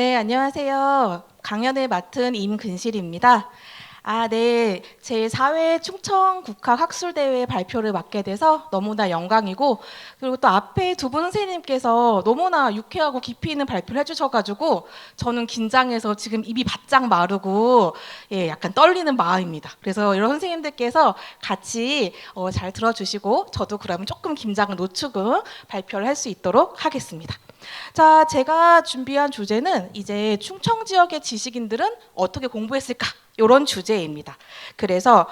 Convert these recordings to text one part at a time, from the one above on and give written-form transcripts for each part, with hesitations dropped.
네, 안녕하세요. 강연을 맡은 임근실입니다. 네. 제4회 충청국학학술대회 발표를 맡게 돼서 너무나 영광이고, 그리고 또 앞에 두 분 선생님께서 너무나 유쾌하고 깊이 있는 발표를 해주셔가지고 저는 긴장해서 지금 입이 바짝 마르고 약간 떨리는 마음입니다. 그래서 이런 선생님들께서 같이 잘 들어주시고 저도 그러면 조금 긴장을 늦추고 발표를 할 수 있도록 하겠습니다. 자, 제가 준비한 주제는 이제 충청 지역의 지식인들은 어떻게 공부했을까? 이런 주제입니다. 그래서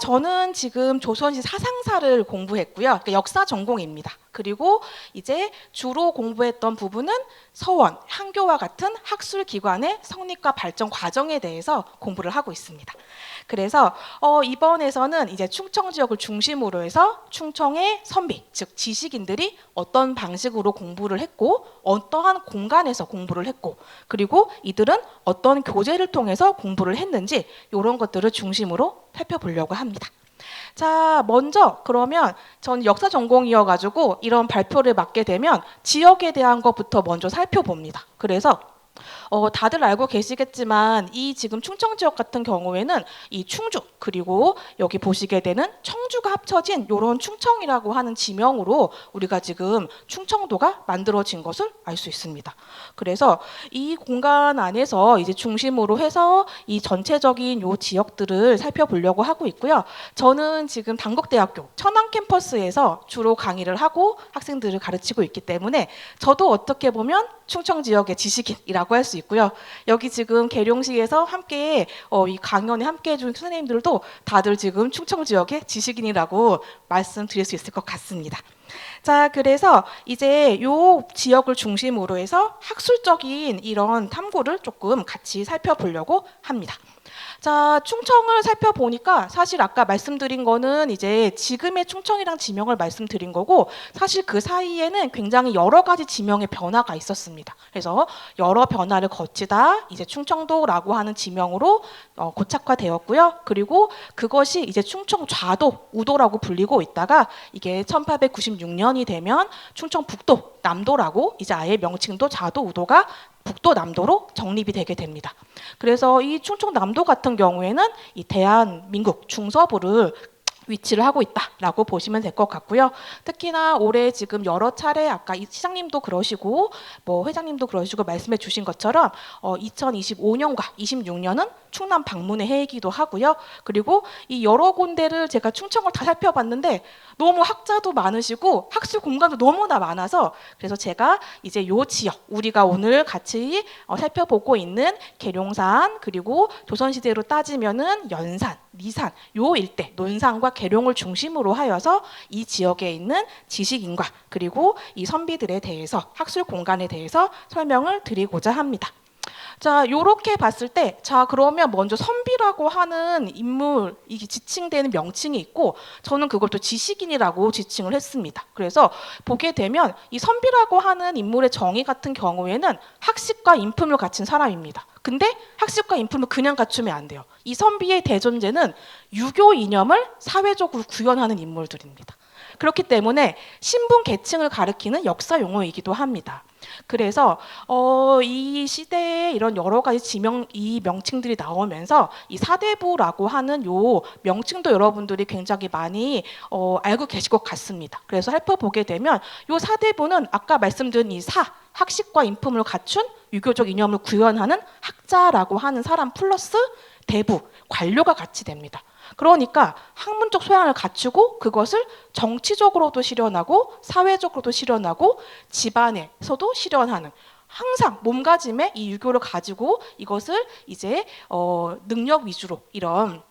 저는 지금 조선시 사상사를 공부했고요. 그러니까 역사 전공입니다. 그리고 이제 주로 공부했던 부분은 서원, 한교와 같은 학술 기관의 성립과 발전 과정에 대해서 공부를 하고 있습니다. 그래서 이번에서는 이제 충청 지역을 중심으로 해서 충청의 선비, 즉 지식인들이 어떤 방식으로 공부를 했고 어떠한 공간에서 공부를 했고 그리고 이들은 어떤 교재를 통해서 공부를 했는지 이런 것들을 중심으로 살펴보려고 합니다. 자, 먼저 그러면 전 역사 전공이어가지고 이런 발표를 맡게 되면 지역에 대한 것부터 먼저 살펴봅니다. 그래서 다들 알고 계시겠지만 이 지금 충청 지역 같은 경우에는 이 충주 그리고 여기 보시게 되는 청주가 합쳐진 이런 충청이라고 하는 지명으로 우리가 지금 충청도가 만들어진 것을 알 수 있습니다. 그래서 이 공간 안에서 이제 중심으로 해서 이 전체적인 요 지역들을 살펴보려고 하고 있고요. 저는 지금 단국대학교 천안 캠퍼스에서 주로 강의를 하고 학생들을 가르치고 있기 때문에 저도 어떻게 보면 충청 지역의 지식인이라고 할 수 있고요. 여기 지금 계룡시에서 함께 이 강연에 함께 해준 선생님들도 다들 지금 충청 지역의 지식인이라고 말씀드릴 수 있을 것 같습니다. 자, 그래서 이제 요 지역을 중심으로 해서 학술적인 이런 탐구를 조금 같이 살펴보려고 합니다. 자, 충청을 살펴보니까 사실 아까 말씀드린 거는 이제 지금의 충청이랑 지명을 말씀드린 거고 사실 그 사이에는 굉장히 여러 가지 지명의 변화가 있었습니다. 그래서 여러 변화를 거치다 이제 충청도라고 하는 지명으로 고착화되었고요. 그리고 그것이 이제 충청 좌도, 우도라고 불리고 있다가 이게 1896년이 되면 충청 북도, 남도라고 이제 아예 명칭도 좌도, 우도가 북도 남도로 정립이 되게 됩니다. 그래서 이 충청남도 같은 경우에는 이 대한민국 중서부를 위치를 하고 있다라고 보시면 될 것 같고요. 특히나 올해 지금 여러 차례 아까 이 시장님도 그러시고 뭐 회장님도 그러시고 말씀해 주신 것처럼 2025년과 26년은 충남 방문의 해이기도 하고요. 그리고 이 여러 군데를 제가 충청을 다 살펴봤는데 너무 학자도 많으시고 학술 공간도 너무나 많아서 그래서 제가 이제 요 지역 우리가 오늘 같이 살펴보고 있는 계룡산 그리고 조선시대로 따지면은 연산, 리산 요 일대 논산과 계룡을 중심으로 하여서 이 지역에 있는 지식인과 그리고 이 선비들에 대해서 학술 공간에 대해서 설명을 드리고자 합니다. 자, 요렇게 봤을 때, 자, 그러면 먼저 선비라고 하는 인물, 이게 지칭되는 명칭이 있고, 저는 그걸 또 지식인이라고 지칭을 했습니다. 그래서 보게 되면 이 선비라고 하는 인물의 정의 같은 경우에는 학식과 인품을 갖춘 사람입니다. 근데 학식과 인품을 그냥 갖추면 안 돼요. 이 선비의 대존재는 유교 이념을 사회적으로 구현하는 인물들입니다. 그렇기 때문에 신분 계층을 가리키는 역사 용어이기도 합니다. 그래서 이 시대에 이런 여러 가지 이 명칭들이 나오면서 이 사대부라고 하는 요 명칭도 여러분들이 굉장히 많이 알고 계실 것 같습니다. 그래서 살펴보게 되면 요 사대부는 아까 말씀드린 이 학식과 인품을 갖춘 유교적 이념을 구현하는 학자라고 하는 사람 플러스 대부, 관료가 같이 됩니다. 그러니까 학문적 소양을 갖추고 그것을 정치적으로도 실현하고 사회적으로도 실현하고 집안에서도 실현하는 항상 몸가짐에 이 유교를 가지고 이것을 이제 능력 위주로 이런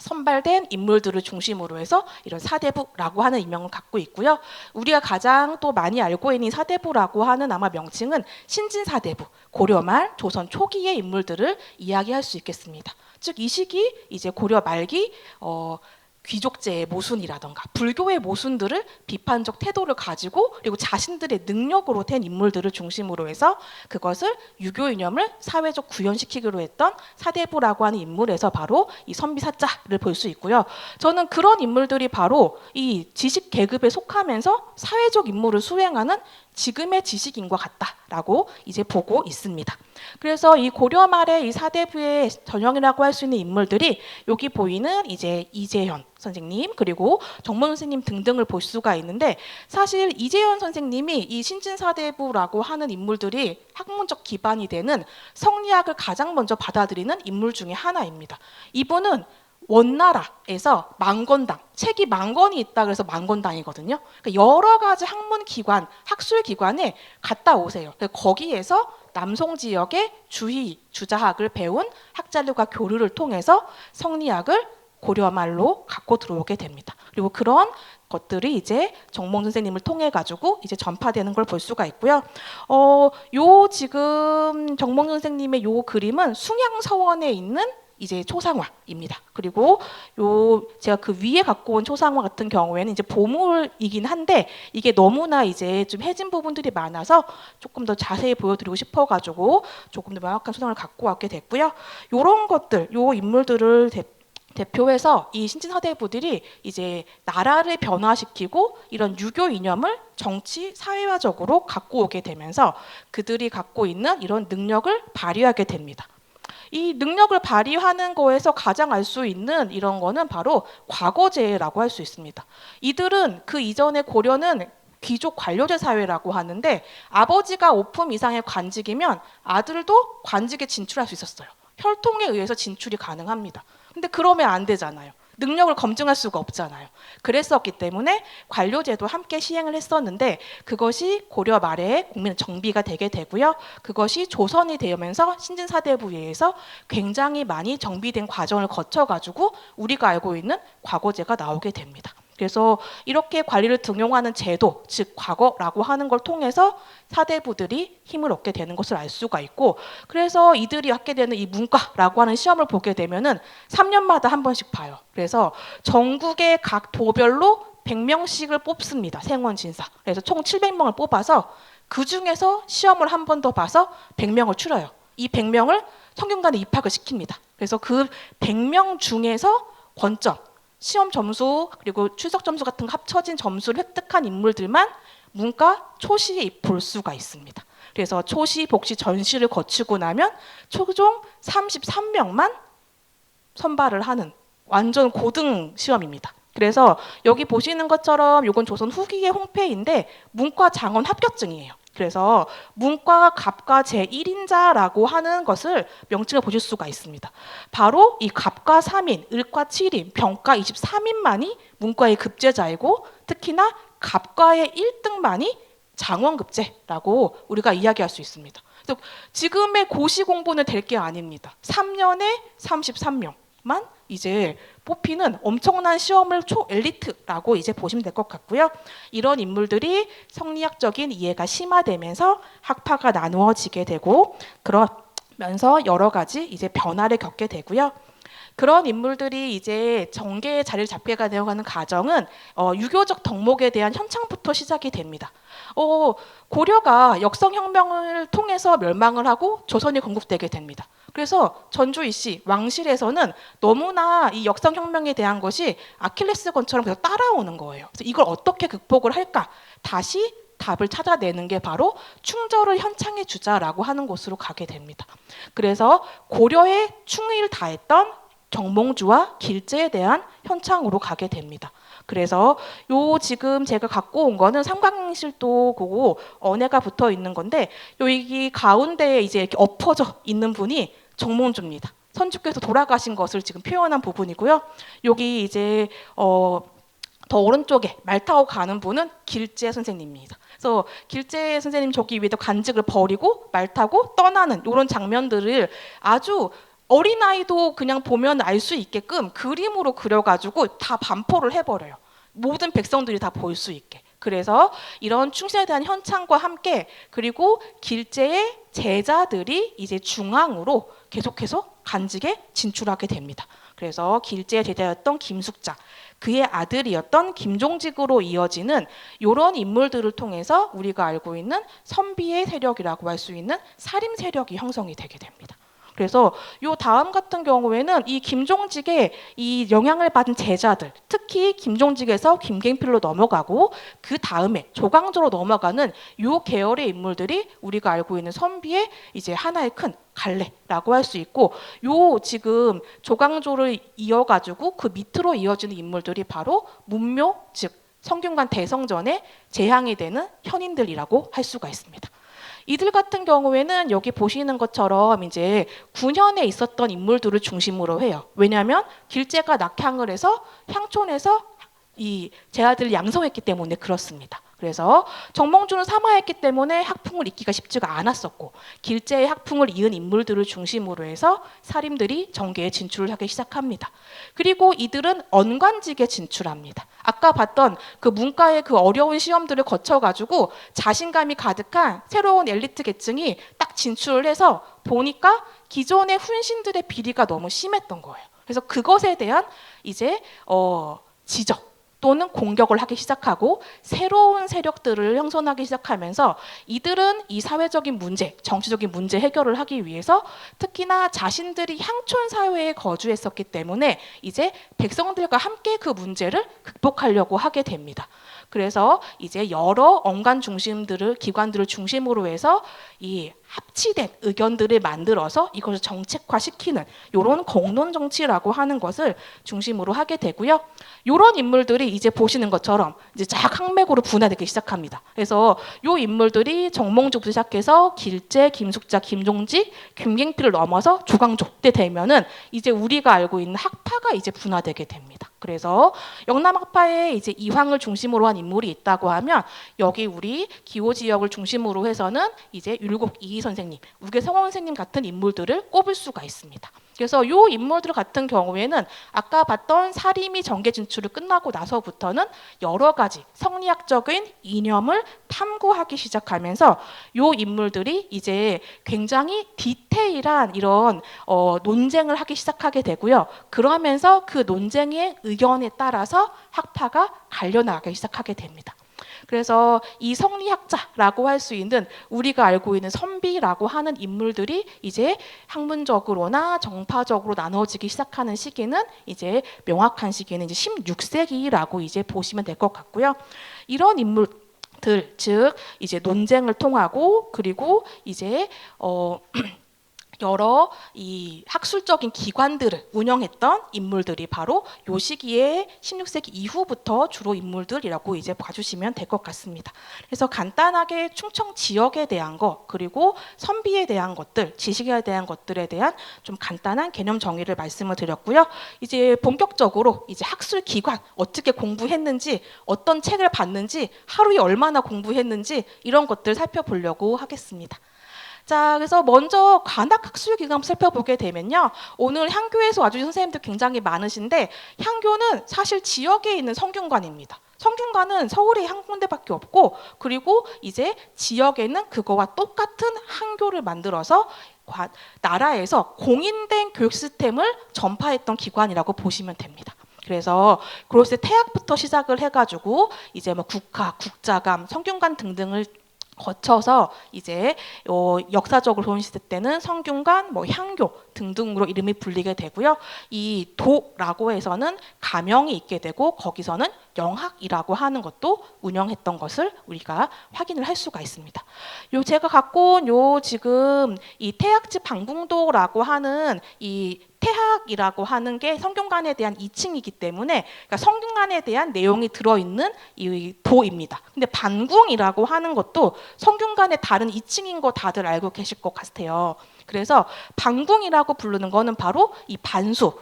선발된 인물들을 중심으로 해서 이런 사대부라고 하는 이명을 갖고 있고요. 우리가 가장 또 많이 알고 있는 사대부라고 하는 아마 명칭은 신진사대부, 고려말, 조선 초기의 인물들을 이야기할 수 있겠습니다. 즉 이 시기 이제 고려 말기 귀족제의 모순이라던가 불교의 모순들을 비판적 태도를 가지고 그리고 자신들의 능력으로 된 인물들을 중심으로 해서 그것을 유교 이념을 사회적 구현시키기로 했던 사대부라고 하는 인물에서 바로 이 선비사자를 볼 수 있고요. 저는 그런 인물들이 바로 이 지식 계급에 속하면서 사회적 임무를 수행하는 지금의 지식인과 같다라고 이제 보고 있습니다. 그래서 이 고려 말의 이 사대부의 전형이라고 할 수 있는 인물들이 여기 보이는 이제 이재현 선생님 그리고 정몽 선생님 등등을 볼 수가 있는데, 사실 이재현 선생님이 이 신진사대부라고 하는 인물들이 학문적 기반이 되는 성리학을 가장 먼저 받아들이는 인물 중에 하나입니다. 이분은 원나라에서 만권당, 책이 10,000권이 있다 그래서 만권당이거든요. 그러니까 여러 가지 학문 기관, 학술 기관에 갔다 오세요. 거기에서 남송 지역의 주희, 주자학을 배운 학자들과 교류를 통해서 성리학을 고려말로 갖고 들어오게 됩니다. 그리고 그런 것들이 이제 정몽 선생님을 통해 가지고 이제 전파되는 걸 볼 수가 있고요. 요 지금 정몽 선생님의 요 그림은 숭양서원에 있는 이제 초상화입니다. 그리고 요 제가 그 위에 갖고 온 초상화 같은 경우에는 이제 보물이긴 한데 이게 너무나 이제 좀 해진 부분들이 많아서 조금 더 자세히 보여드리고 싶어가지고 조금 더 명확한 초상화를 갖고 왔게 됐고요. 요런 것들, 요 인물들을 대표해서 이 신진사대부들이 이제 나라를 변화시키고 이런 유교 이념을 정치, 사회화적으로 갖고 오게 되면서 그들이 갖고 있는 이런 능력을 발휘하게 됩니다. 이 능력을 발휘하는 거에서 가장 알 수 있는 이런 거는 바로 과거제라고 할 수 있습니다. 이들은 그 이전의 고려는 귀족 관료제 사회라고 하는데 아버지가 5품 이상의 관직이면 아들도 관직에 진출할 수 있었어요. 혈통에 의해서 진출이 가능합니다. 근데 그러면 안 되잖아요. 능력을 검증할 수가 없잖아요. 그랬었기 때문에 관료제도 함께 시행을 했었는데 그것이 고려 말에 국민 정비가 되게 되고요. 그것이 조선이 되면서 신진사대부에 의해서 굉장히 많이 정비된 과정을 거쳐가지고 우리가 알고 있는 과거제가 나오게 됩니다. 그래서 이렇게 관리를 등용하는 제도, 즉 과거라고 하는 걸 통해서 사대부들이 힘을 얻게 되는 것을 알 수가 있고, 그래서 이들이 갖게 되는 이 문과라고 하는 시험을 보게 되면은 3년마다 한 번씩 봐요. 그래서 전국의 각 도별로 100명씩을 뽑습니다. 생원진사. 그래서 총 700명을 뽑아서 그 중에서 시험을 한 번 더 봐서 100명을 추려요. 이 100명을 성균관에 입학을 시킵니다. 그래서 그 100명 중에서 권점, 시험 점수 그리고 출석 점수 같은 거 합쳐진 점수를 획득한 인물들만 문과 초시에 볼 수가 있습니다. 그래서 초시, 복시, 전시를 거치고 나면 최종 33명만 선발을 하는 완전 고등 시험입니다. 그래서 여기 보시는 것처럼 이건 조선 후기의 홍패인데 문과 장원 합격증이에요. 그래서 문과 갑과 제1인자라고 하는 것을 명칭을 보실 수가 있습니다. 바로 이 갑과 3인, 을과 7인, 병과 23인만이 문과의 급제자이고 특히나 갑과의 1등만이 장원급제라고 우리가 이야기할 수 있습니다. 그래서 지금의 고시 공부는 될 게 아닙니다. 3년에 33명만 이제 뽑히는 엄청난 시험을 초엘리트라고 이제 보시면 될 것 같고요. 이런 인물들이 성리학적인 이해가 심화되면서 학파가 나누어지게 되고 그러면서 여러 가지 이제 변화를 겪게 되고요. 그런 인물들이 이제 정계의 자리를 잡게 되어가는 과정은 유교적 덕목에 대한 현창부터 시작이 됩니다. 고려가 역성혁명을 통해서 멸망을 하고 조선이 건국되게 됩니다. 그래서 전주 이씨 왕실에서는 너무나 이 역성혁명에 대한 것이 아킬레스건처럼 계속 따라오는 거예요. 그래서 이걸 어떻게 극복을 할까? 다시 답을 찾아내는 게 바로 충절을 현창해 주자라고 하는 곳으로 가게 됩니다. 그래서 고려에 충의를 다했던 정몽주와 길제에 대한 현창으로 가게 됩니다. 그래서 요 지금 제가 갖고 온 거는 삼광실도 보고 언해가 붙어 있는 건데 여기 가운데에 이제 이렇게 엎어져 있는 분이 정몽주입니다. 선주께서 돌아가신 것을 지금 표현한 부분이고요. 여기 이제 더 오른쪽에 말 타고 가는 분은 길제 선생님입니다. 그래서 길제 선생님 저기 위에다 관직을 버리고 말 타고 떠나는 이런 장면들을 아주 어린아이도 그냥 보면 알 수 있게끔 그림으로 그려가지고 다 반포를 해버려요. 모든 백성들이 다 볼 수 있게. 그래서 이런 충신에 대한 현창과 함께 그리고 길제의 제자들이 이제 중앙으로 계속해서 간직에 진출하게 됩니다. 그래서 길제의 제자였던 김숙자, 그의 아들이었던 김종직으로 이어지는 이런 인물들을 통해서 우리가 알고 있는 선비의 세력이라고 할 수 있는 사림 세력이 형성이 되게 됩니다. 그래서 요 다음 같은 경우에는 이 김종직의 이 영향을 받은 제자들, 특히 김종직에서 김갱필로 넘어가고 그 다음에 조광조로 넘어가는 요 계열의 인물들이 우리가 알고 있는 선비의 이제 하나의 큰 갈래라고 할 수 있고, 요 지금 조광조를 이어가지고 그 밑으로 이어지는 인물들이 바로 문묘, 즉 성균관 대성전의 재향이 되는 현인들이라고 할 수가 있습니다. 이들 같은 경우에는 여기 보시는 것처럼 이제 9년에 있었던 인물들을 중심으로 해요. 왜냐하면 길제가 낙향을 해서 향촌에서 이 제아들을 양성했기 때문에 그렇습니다. 그래서 정몽주는 사마했기 때문에 학풍을 잇기가 쉽지가 않았었고, 길제의 학풍을 이은 인물들을 중심으로 해서 사림들이 정계에 진출을 하기 시작합니다. 그리고 이들은 언관직에 진출합니다. 아까 봤던 그 문과의 그 어려운 시험들을 거쳐가지고 자신감이 가득한 새로운 엘리트 계층이 딱 진출을 해서 보니까 기존의 훈신들의 비리가 너무 심했던 거예요. 그래서 그것에 대한 이제 지적 또는 공격을 하기 시작하고 새로운 세력들을 형성하기 시작하면서 이들은 이 사회적인 문제, 정치적인 문제 해결을 하기 위해서 특히나 자신들이 향촌 사회에 거주했었기 때문에 이제 백성들과 함께 그 문제를 극복하려고 하게 됩니다. 그래서 이제 여러 언관 중심들을 기관들을 중심으로 해서 이 합치된 의견들을 만들어서 이것을 정책화시키는 이런 공론 정치라고 하는 것을 중심으로 하게 되고요. 이런 인물들이 이제 보시는 것처럼 이제 쫙 항맥으로 분화되기 시작합니다. 그래서 이 인물들이 정몽주부터 시작해서 길제, 김숙자, 김종직, 김갱필을 넘어서 조광조 때 되면은 이제 우리가 알고 있는 학파가 이제 분화되게 됩니다. 그래서 영남학파에 이제 이황을 중심으로 한 인물이 있다고 하면 여기 우리 기호 지역을 중심으로 해서는 이제 율곡 이희 선생님, 우계성원 선생님 같은 인물들을 꼽을 수가 있습니다. 그래서 이 인물들 같은 경우에는 아까 봤던 사림이 정계 진출을 끝나고 나서부터는 여러 가지 성리학적인 이념을 탐구하기 시작하면서 이 인물들이 이제 굉장히 디테일한 이런 논쟁을 하기 시작하게 되고요. 그러면서 그 논쟁의 의견에 따라서 학파가 갈려나가기 시작하게 됩니다. 그래서 이 성리학자라고 할 수 있는 우리가 알고 있는 선비라고 하는 인물들이 이제 학문적으로나 정파적으로 나눠지기 시작하는 시기는 이제 명확한 시기는 이제 16세기라고 이제 보시면 될 것 같고요. 이런 인물들, 즉 이제 논쟁을 통하고 그리고 이제 여러 이 학술적인 기관들을 운영했던 인물들이 바로 요 시기에 16세기 이후부터 주로 인물들이라고 이제 봐주시면 될 것 같습니다. 그래서 간단하게 충청 지역에 대한 것 그리고 선비에 대한 것들, 지식에 대한 것들에 대한 좀 간단한 개념 정의를 말씀을 드렸고요. 이제 본격적으로 이제 학술 기관 어떻게 공부했는지, 어떤 책을 봤는지, 하루에 얼마나 공부했는지 이런 것들 살펴보려고 하겠습니다. 자, 그래서 먼저 관악학술기관 살펴보게 되면요. 오늘 향교에서 와주신 선생님들 굉장히 많으신데 향교는 사실 지역에 있는 성균관입니다. 성균관은 서울에 한 군데밖에 없고 그리고 이제 지역에는 그거와 똑같은 한교를 만들어서 나라에서 공인된 교육 시스템을 전파했던 기관이라고 보시면 됩니다. 그래서 그로서 태학부터 시작을 해가지고 이제 뭐 국학, 국자감, 성균관 등등을 거쳐서 이제 역사적으로 조선 시대 때는 성균관, 뭐 향교 등등으로 이름이 불리게 되고요. 이 도라고 해서는 가명이 있게 되고 거기서는 영학이라고 하는 것도 운영했던 것을 우리가 확인을 할 수가 있습니다. 요 제가 갖고 온 요 지금 이 태학지 방궁도라고 하는 이 태학이라고 하는 게 성균관에 대한 이칭이기 때문에 그러니까 성균관에 대한 내용이 들어있는 이 도입니다. 근데 반궁이라고 하는 것도 성균관의 다른 이칭인 거 다들 알고 계실 것 같아요. 그래서 반궁이라고 부르는 거는 바로 이 반수,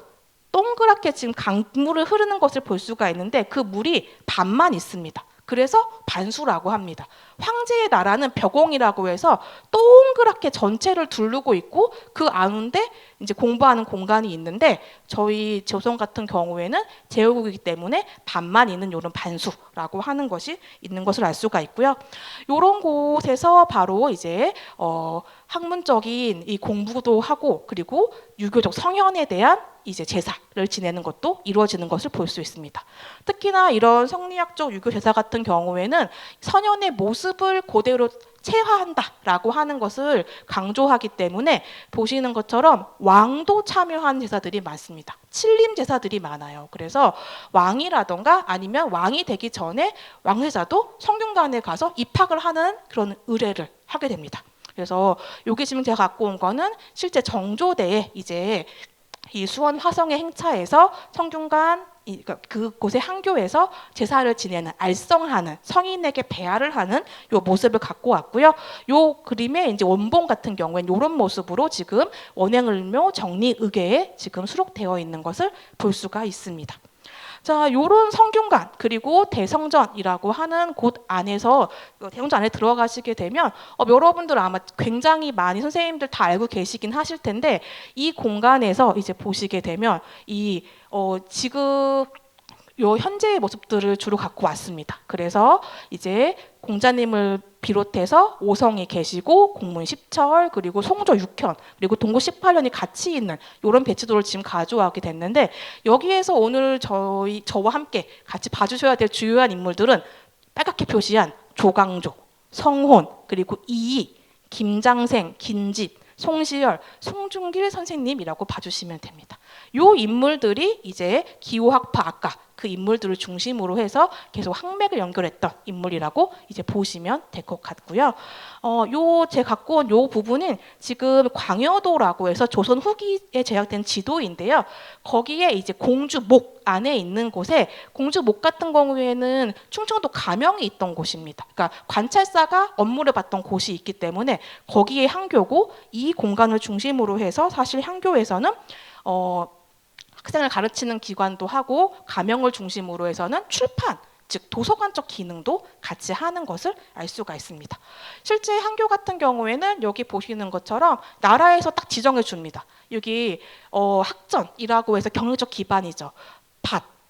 동그랗게 지금 강물을 흐르는 것을 볼 수가 있는데 그 물이 반만 있습니다. 그래서 반수라고 합니다. 황제의 나라는 벽옹이라고 해서 동그랗게 전체를 두르고 있고 그 가운데 이제 공부하는 공간이 있는데 저희 조선 같은 경우에는 제후국이기 때문에 반만 있는 이런 반수라고 하는 것이 있는 것을 알 수가 있고요. 이런 곳에서 바로 이제 학문적인 이 공부도 하고 그리고 유교적 성현에 대한 이제 제사를 지내는 것도 이루어지는 것을 볼 수 있습니다. 특히나 이런 성리학적 유교 제사 같은 경우에는 선현의 모습을 그대로 체화한다라고 하는 것을 강조하기 때문에 보시는 것처럼 왕도 참여한 제사들이 많습니다. 칠림 제사들이 많아요. 그래서 왕이라던가 아니면 왕이 되기 전에 왕세자도 성균관에 가서 입학을 하는 그런 의례를 하게 됩니다. 그래서 여기 지금 제가 갖고 온 거는 실제 정조대에 이제 이 수원 화성의 행차에서 성균관 그곳의 항교에서 제사를 지내는 알성하는 성인에게 배하를 하는 요 모습을 갖고 왔고요. 요 그림의 이제 원본 같은 경우에는 이런 모습으로 지금 원행을묘 정리의궤에 지금 수록되어 있는 것을 볼 수가 있습니다. 자, 요런 성균관 그리고 대성전이라고 하는 곳 안에서 대성전 안에 들어가시게 되면 여러분들 아마 굉장히 많이 선생님들 다 알고 계시긴 하실 텐데 이 공간에서 이제 보시게 되면 이 지금 요 현재의 모습들을 주로 갖고 왔습니다. 그래서 이제 공자님을 비롯해서 오성이 계시고 공문 10철 그리고 송조 6현 그리고 동고 18년이 같이 있는 이런 배치도를 지금 가져오게 됐는데 여기에서 오늘 저와 함께 같이 봐주셔야 될 주요한 인물들은 빨갛게 표시한 조광조, 성혼 그리고 이이, 김장생, 긴집, 송시열, 송중길 선생님이라고 봐주시면 됩니다. 요 인물들이 이제 기호학파 아까 그 인물들을 중심으로 해서 계속 학맥을 연결했던 인물이라고 이제 보시면 될 것 같고요. 제가 갖고 온 요 부분은 지금 광여도라고 해서 조선 후기에 제작된 지도인데요. 거기에 이제 공주목 안에 있는 곳에 공주목 같은 경우에는 충청도 가명이 있던 곳입니다. 그러니까 관찰사가 업무를 봤던 곳이 있기 때문에 거기에 항교고 이 공간을 중심으로 해서 사실 항교에서는 학생을 가르치는 기관도 하고 가명을 중심으로 해서는 출판, 즉 도서관적 기능도 같이 하는 것을 알 수가 있습니다. 실제 항교 같은 경우에는 여기 보시는 것처럼 나라에서 딱 지정해 줍니다. 여기 학전이라고 해서 경영적 기반이죠.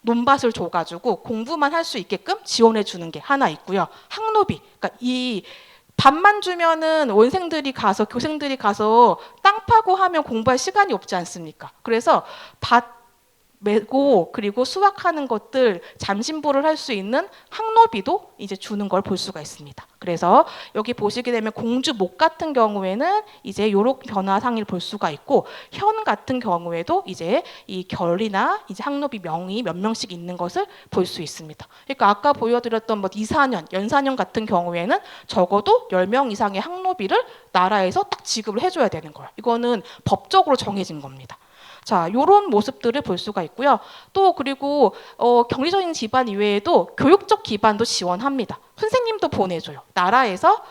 논밭을 줘가지고 공부만 할 수 있게끔 지원해 주는 게 하나 있고요. 학노비, 그러니까 이 밭만 주면은 원생들이 가서 교생들이 가서 땅 파고 하면 공부할 시간이 없지 않습니까? 그래서 밭 메고 그리고 수확하는 것들 잠신보를 할 수 있는 학노비도 이제 주는 걸 볼 수가 있습니다. 그래서 여기 보시게 되면 공주목 같은 경우에는 이제 이런 변화상을 볼 수가 있고 현 같은 경우에도 이제 이 결이나 이제 학노비 명이 몇 명씩 있는 것을 볼 수 있습니다. 그러니까 아까 보여드렸던 뭐 이사년, 연사년 같은 경우에는 적어도 10명 이상의 학노비를 나라에서 딱 지급을 해줘야 되는 거예요. 이거는 법적으로 정해진 겁니다. 자, 요런 모습들을 볼 수가 있고요. 또 그리고 경제적인 기반 이외에도 교육적 기반도 지원합니다. 선생님도 보내줘요. 나라에서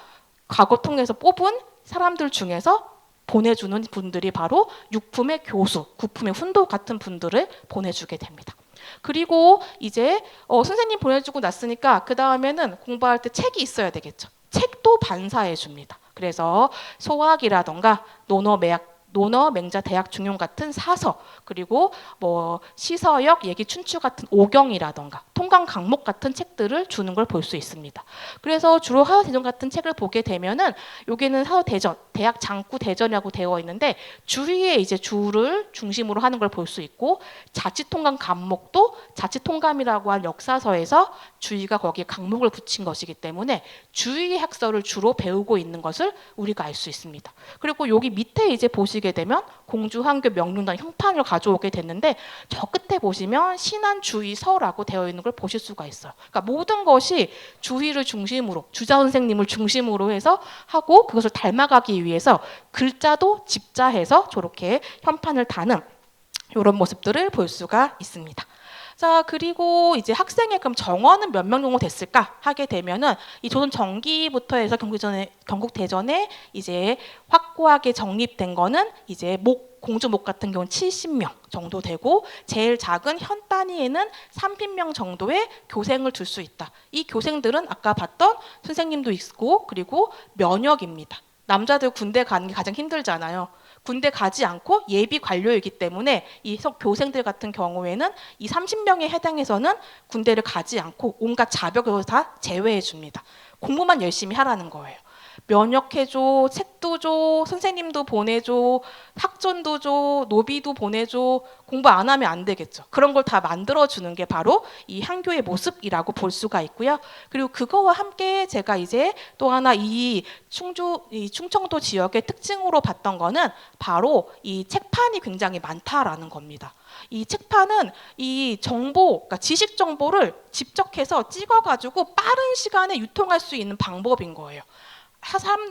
과거 통해서 뽑은 사람들 중에서 보내주는 분들이 바로 육품의 교수, 구품의 훈도 같은 분들을 보내주게 됩니다. 그리고 이제 선생님 보내주고 났으니까 그 다음에는 공부할 때 책이 있어야 되겠죠. 책도 반사해 줍니다. 그래서 소학이라던가 논어, 맹자, 대학, 중용 같은 사서 그리고 뭐 시서역, 얘기, 춘추 같은 오경이라던가 통강 강목 같은 책들을 주는 걸 볼 수 있습니다. 그래서 주로 사서대전 같은 책을 보게 되면은 여기는 사서대전, 대학 장구 대전이라고 되어 있는데 주위에 이제 주를 중심으로 하는 걸 볼 수 있고 자치통감 강목도 자치통감이라고 한 역사서에서 주위가 거기에 강목을 붙인 것이기 때문에 주위 학설을 주로 배우고 있는 것을 우리가 알 수 있습니다. 그리고 여기 밑에 이제 보시게 되면 공주, 항교, 명륜당 형판을 가져오게 됐는데 저 끝에 보시면 신안, 주의, 서라고 되어 있는 걸 보실 수가 있어요. 그러니까 모든 것이 주의를 중심으로 주자 선생님을 중심으로 해서 하고 그것을 닮아가기 위해서 글자도 집자해서 저렇게 현판을 다는 이런 모습들을 볼 수가 있습니다. 자, 그리고 이제 학생의 그럼 정원은 몇 명 정도 됐을까 하게 되면은 이 조선 전기부터 해서 경국대전에 이제 확고하게 정립된 거는 이제 공주목 같은 경우는 70명 정도 되고 제일 작은 현 단위에는 30명 정도의 교생을 둘 수 있다. 이 교생들은 아까 봤던 선생님도 있고 그리고 면역입니다. 남자들 군대 가는 게 가장 힘들잖아요. 군대 가지 않고 예비 관료이기 때문에 이 교생들 같은 경우에는 이 30명에 해당해서는 군대를 가지 않고 온갖 자격을 다 제외해 줍니다. 공부만 열심히 하라는 거예요. 면역해줘, 책도 줘, 선생님도 보내줘, 학전도 줘, 노비도 보내줘. 공부 안 하면 안 되겠죠. 그런 걸 다 만들어주는 게 바로 이 한교의 모습이라고 볼 수가 있고요. 그리고 그거와 함께 제가 이제 또 하나 이 충청도 지역의 특징으로 봤던 거는 바로 이 책판이 굉장히 많다라는 겁니다. 이 책판은 이 정보, 그러니까 지식 정보를 집적해서 찍어가지고 빠른 시간에 유통할 수 있는 방법인 거예요.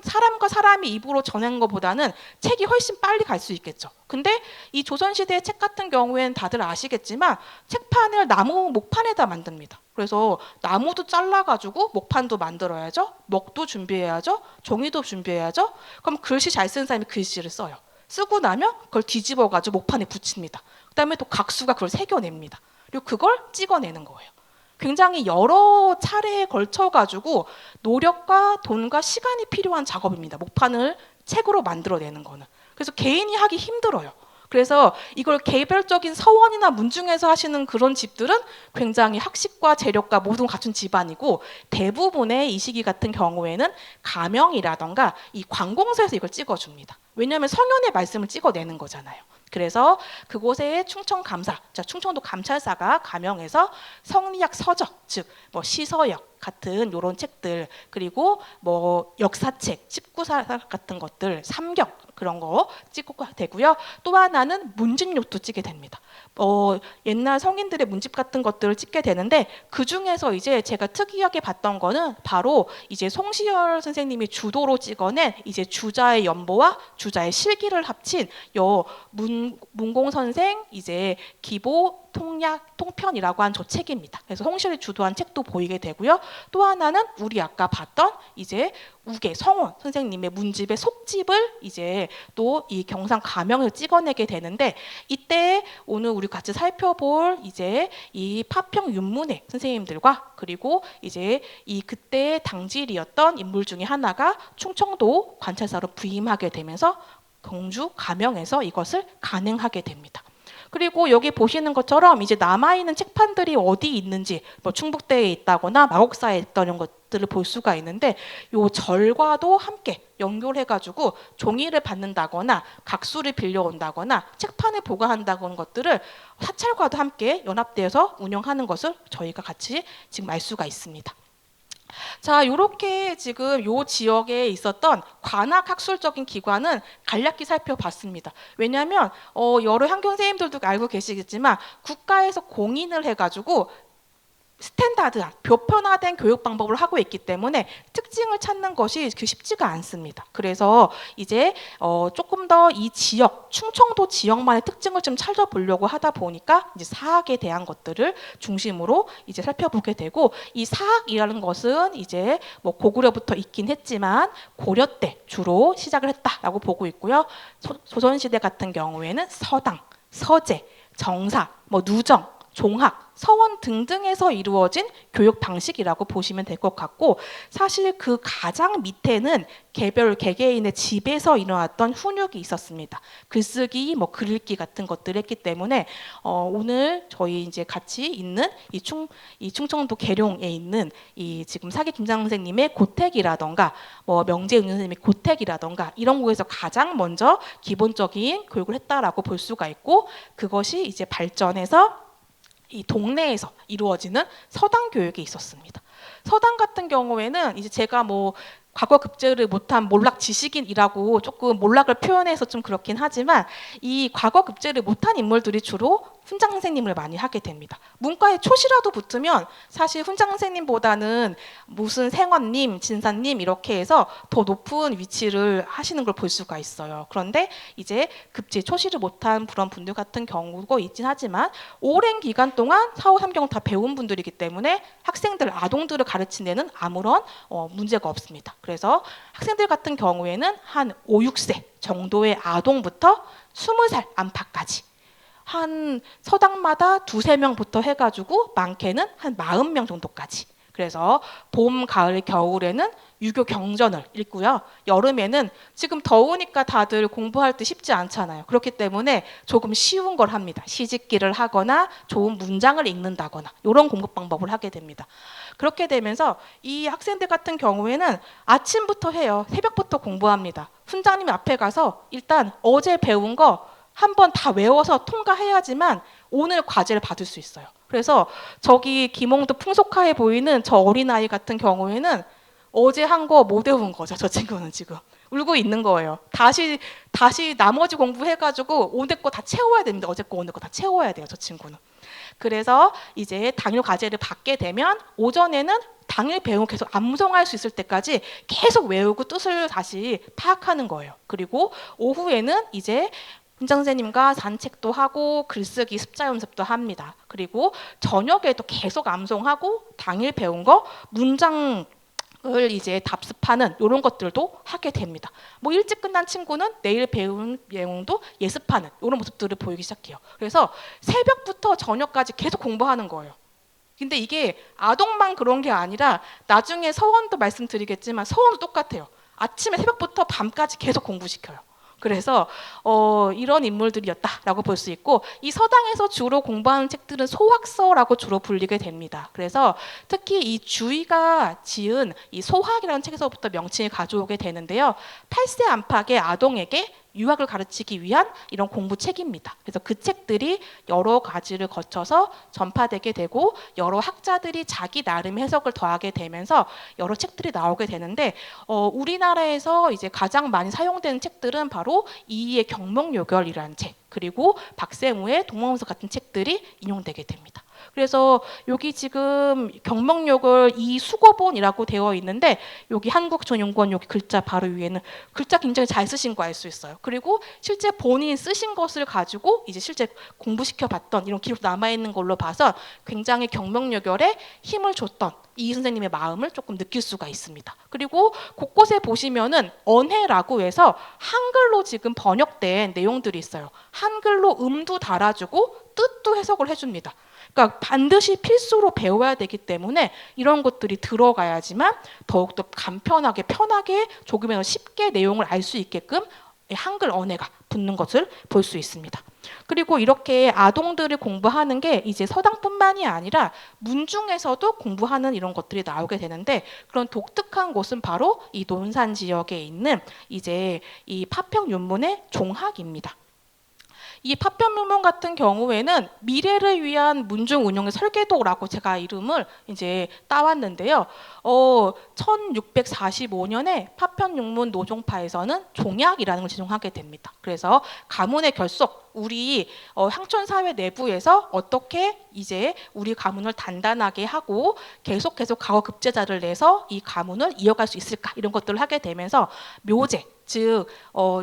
사람과 사람이 입으로 전하는 것보다는 책이 훨씬 빨리 갈 수 있겠죠. 근데 이 조선시대의 책 같은 경우에는 다들 아시겠지만 책판을 나무 목판에다 만듭니다. 그래서 나무도 잘라가지고 목판도 만들어야죠. 먹도 준비해야죠. 종이도 준비해야죠. 그럼 글씨 잘 쓰는 사람이 글씨를 써요. 쓰고 나면 그걸 뒤집어가지고 목판에 붙입니다. 그 다음에 또 각수가 그걸 새겨냅니다. 그리고 그걸 찍어내는 거예요. 굉장히 여러 차례에 걸쳐가지고 노력과 돈과 시간이 필요한 작업입니다. 목판을 책으로 만들어내는 거는. 그래서 개인이 하기 힘들어요. 그래서 이걸 개별적인 서원이나 문중에서 하시는 그런 집들은 굉장히 학식과 재력과 모든 갖춘 집안이고, 대부분의 이 시기 같은 경우에는 가명이라던가 이 관공서에서 이걸 찍어줍니다. 왜냐하면 성현의 말씀을 찍어내는 거잖아요. 그래서 그곳의 충청감사, 충청도 감찰사가 가명해서 성리학 서적, 즉 뭐 시서역 같은 이런 책들, 그리고 뭐 역사책, 19사 같은 것들, 삼경 그런 거 찍고 되고요. 또 하나는 문진록도 찍게 됩니다. 옛날 성인들의 문집 같은 것들을 찍게 되는데, 그 중에서 이제 제가 특이하게 봤던 거는 바로 이제 송시열 선생님이 주도로 찍어낸 이제 주자의 연보와 주자의 실기를 합친 문공 선생 이제 기보 통약 통편이라고 한 저 책입니다. 그래서 송시열이 주도한 책도 보이게 되고요. 또 하나는 우리 아까 봤던 이제 우계 성원 선생님의 문집의 속집을 이제 또 이 경상 가명을 찍어내게 되는데, 이때 오늘 우리 같이 살펴볼 이제 이 파평 윤문회 선생님들과 그리고 이제 이 그때 당질이었던 인물 중에 하나가 충청도 관찰사로 부임하게 되면서 경주 가명에서 이것을 간행하게 됩니다. 그리고 여기 보시는 것처럼 이제 남아있는 책판들이 어디 있는지, 뭐 충북대에 있다거나 마곡사에 있다는 것들을 볼 수가 있는데, 요 절과도 함께 연결해가지고 종이를 받는다거나 각수를 빌려온다거나 책판을 보관한다는 것들을 사찰과도 함께 연합되어서 운영하는 것을 저희가 같이 지금 알 수가 있습니다. 자, 이렇게 지금 이 지역에 있었던 관학학술적인 기관은 간략히 살펴봤습니다. 왜냐하면 여러 한교 선생님들도 알고 계시겠지만 국가에서 공인을 해가지고 스탠다드한 보편화된 교육 방법을 하고 있기 때문에 특징을 찾는 것이 쉽지가 않습니다. 그래서 이제 조금 더 이 지역, 충청도 지역만의 특징을 좀 찾아보려고 하다 보니까 이제 사학에 대한 것들을 중심으로 이제 살펴보게 되고, 이 사학이라는 것은 이제 뭐 고구려부터 있긴 했지만 고려 때 주로 시작을 했다라고 보고 있고요. 조선시대 같은 경우에는 서당, 서재, 정사, 뭐 누정, 종학, 서원 등등에서 이루어진 교육 방식이라고 보시면 될 것 같고, 사실 그 가장 밑에는 개개인의 집에서 일어났던 훈육이 있었습니다. 글쓰기, 뭐 글 읽기 같은 것들을 했기 때문에 오늘 저희 이제 같이 있는 이 충청도 계룡에 있는 이 지금 사기 김장 선생님의 고택이라던가 뭐 명재은 선생님의 고택이라던가 이런 곳에서 가장 먼저 기본적인 교육을 했다라고 볼 수가 있고, 그것이 이제 발전해서 이 동네에서 이루어지는 서당 교육이 있었습니다. 서당 같은 경우에는 이제 제가 뭐 과거 급제를 못한 몰락 지식인이라고 조금 몰락을 표현해서 좀 그렇긴 하지만, 이 과거 급제를 못한 인물들이 주로 훈장 선생님을 많이 하게 됩니다. 문과에 초시라도 붙으면 사실 훈장 선생님보다는 무슨 생원님, 진사님 이렇게 해서 더 높은 위치를 하시는 걸 볼 수가 있어요. 그런데 이제 급제 초시를 못한 그런 분들 같은 경우가 있긴 하지만 오랜 기간 동안 사후 삼경을 다 배운 분들이기 때문에 학생들, 아동들을 가르치는 데는 아무런 문제가 없습니다. 그래서 학생들 같은 경우에는 한 5, 6세 정도의 아동부터 20살 안팎까지 한 서당마다 2, 3명부터 해가지고 많게는 한 40명 정도까지, 그래서 봄, 가을, 겨울에는 유교 경전을 읽고요. 여름에는 지금 더우니까 다들 공부할 때 쉽지 않잖아요. 그렇기 때문에 조금 쉬운 걸 합니다. 시집기를 하거나 좋은 문장을 읽는다거나 이런 공부 방법을 하게 됩니다. 그렇게 되면서 이 학생들 같은 경우에는 아침부터 해요. 새벽부터 공부합니다. 훈장님 앞에 가서 일단 어제 배운 거 한번 다 외워서 통과해야지만 오늘 과제를 받을 수 있어요. 그래서 저기 김홍도 풍속화해 보이는 저 어린아이 같은 경우에는 어제 한 거 못 외운 거죠. 저 친구는 지금 울고 있는 거예요. 다시 나머지 공부해가지고 오늘 거 다 채워야 됩니다. 어제 거 오늘 거 다 채워야 돼요. 저 친구는. 그래서 이제 당일 과제를 받게 되면 오전에는 당일 배운 계속 암송할 수 있을 때까지 계속 외우고 뜻을 다시 파악하는 거예요. 그리고 오후에는 이제 훈장 선생님과 산책도 하고 글쓰기 습자 연습도 합니다. 그리고 저녁에도 계속 암송하고 당일 배운 거 문장을 이제 답습하는 이런 것들도 하게 됩니다. 뭐 일찍 끝난 친구는 내일 배운 내용도 예습하는 이런 모습들을 보이기 시작해요. 그래서 새벽부터 저녁까지 계속 공부하는 거예요. 근데 이게 아동만 그런 게 아니라 나중에 서원도 말씀드리겠지만 서원도 똑같아요. 아침에 새벽부터 밤까지 계속 공부시켜요. 그래서 이런 인물들이었다라고 볼 수 있고 이 서당에서 주로 공부하는 책들은 소학서라고 주로 불리게 됩니다. 그래서 특히 이 주의가 지은 이 소학이라는 책에서부터 명칭을 가져오게 되는데요. 8세 안팎의 아동에게 유학을 가르치기 위한 이런 공부책입니다. 그래서 그 책들이 여러 가지를 거쳐서 전파되게 되고 여러 학자들이 자기 나름의 해석을 더하게 되면서 여러 책들이 나오게 되는데 우리나라에서 이제 가장 많이 사용되는 책들은 바로 이이의 경몽요결이라는 책 그리고 박세무의 동방문서 같은 책들이 인용되게 됩니다. 그래서 여기 지금 경몽요걸 이수고본이라고 되어 있는데 여기 한국전용권 여기 글자 바로 위에는 글자 굉장히 잘 쓰신 거 알 수 있어요. 그리고 실제 본인 쓰신 것을 가지고 이제 실제 공부시켜 봤던 이런 기록 남아 있는 걸로 봐서 굉장히 경몽요결에 힘을 줬던 이 선생님의 마음을 조금 느낄 수가 있습니다. 그리고 곳곳에 보시면은 언해라고 해서 한글로 지금 번역된 내용들이 있어요. 한글로 음도 달아주고 뜻도 해석을 해줍니다. 그러니까 반드시 필수로 배워야 되기 때문에 이런 것들이 들어가야지만 더욱더 간편하게 편하게 조금이라도 쉽게 내용을 알 수 있게끔 한글 언어가 붙는 것을 볼 수 있습니다. 그리고 이렇게 아동들을 공부하는 게 이제 서당뿐만이 아니라 문중에서도 공부하는 이런 것들이 나오게 되는데 그런 독특한 곳은 바로 이 논산 지역에 있는 이제 이 파평윤문의 종학입니다. 이 파편문문 같은 경우에는 미래를 위한 문중 운영의 설계도라고 제가 이름을 이제 따왔는데요. 1645년에 파편윤문 노종파에서는 종약이라는 걸 제정하게 됩니다. 그래서 가문의 결속, 우리 향촌 사회 내부에서 어떻게 이제 우리 가문을 단단하게 하고 계속 가거 급제자를 내서 이 가문을 이어갈 수 있을까 이런 것들을 하게 되면서 묘제, 즉